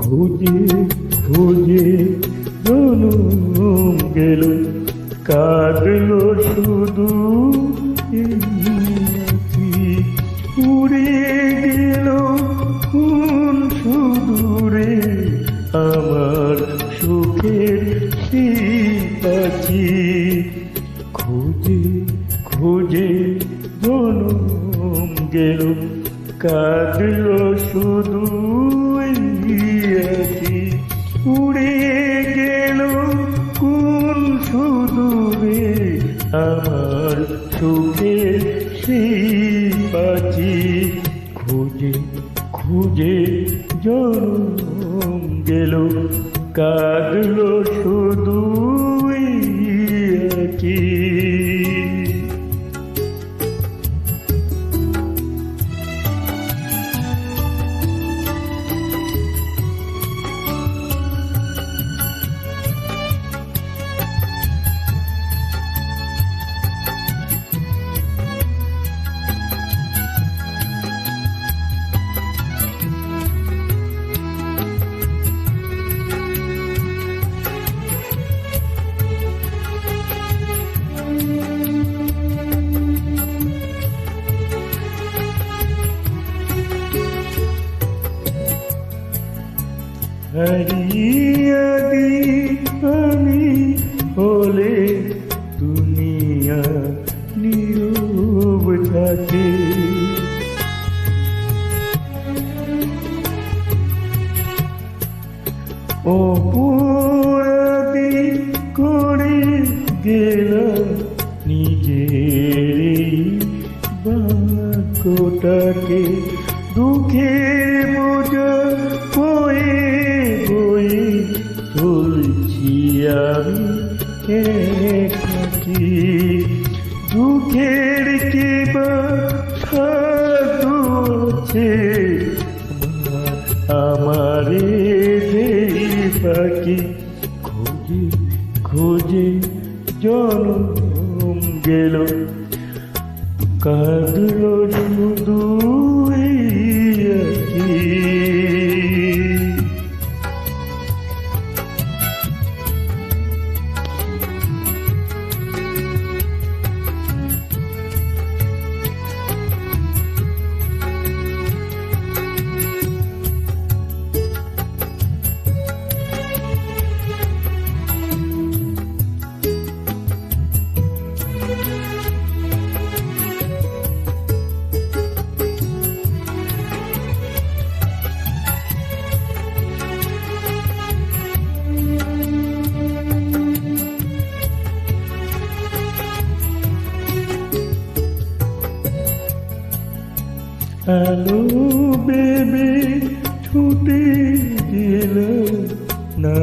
খুঁজে খুঁজে জনম গেল, কাঁদলো শুধু এই আঁখি। উড়ে গেল কোন সুদূরে আমার সুখের সেই পাখি। খুঁজে খুঁজে জনম গেল, কাঁদলো শুধু এই আঁখি। উড়ে গেল কোন সুদূরে আমার সুখের সেই পাখি। খুঁজে খুঁজে জনম গেল, কাঁদলো শুধু এই আঁখি। হারিয়ে আমি হলে দুনিয়া নীরব থাকে। অপরাধী করে গেলাম নিজের বাক্যটাকে। দুঃখের বোঝা বয়ে বয়ে চলছি আমি একাকী। দুঃখের কি বা সাধু আছে আমারে যেই পাখি। খুঁজে খুঁজে জনম গেল, কাঁদলো শুধু এই আঁখি। হ্যালো বেবি ছুটে গেল না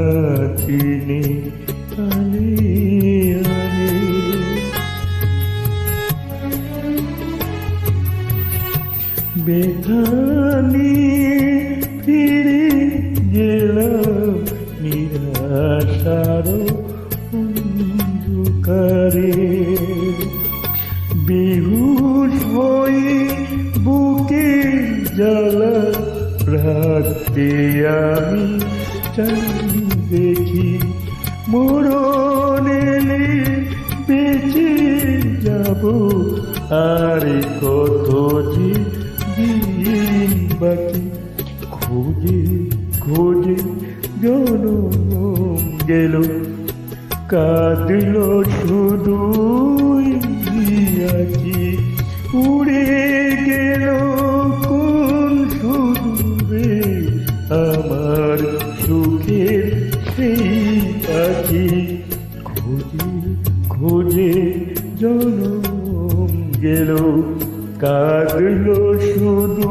চিনি আলে আলে। ব্যথা নিয়ে ফিরে গেলাম নিরাশার অন্ধকারে। বেহুশ হয়ে বুকে জ্বালা রাখতে আমি চাই দেখি। মরণ এলে বেঁচে যাব, আর কত যে দিন বাকি। খুঁজে খুঁজে জনম গেল, কাঁদলো শুধু আঁখি। উড়ে গেল কোন সুদূরে আমার সুখের সেই পাখি। খুঁজে খুঁজে জনম গেল, কাঁদলো শুধু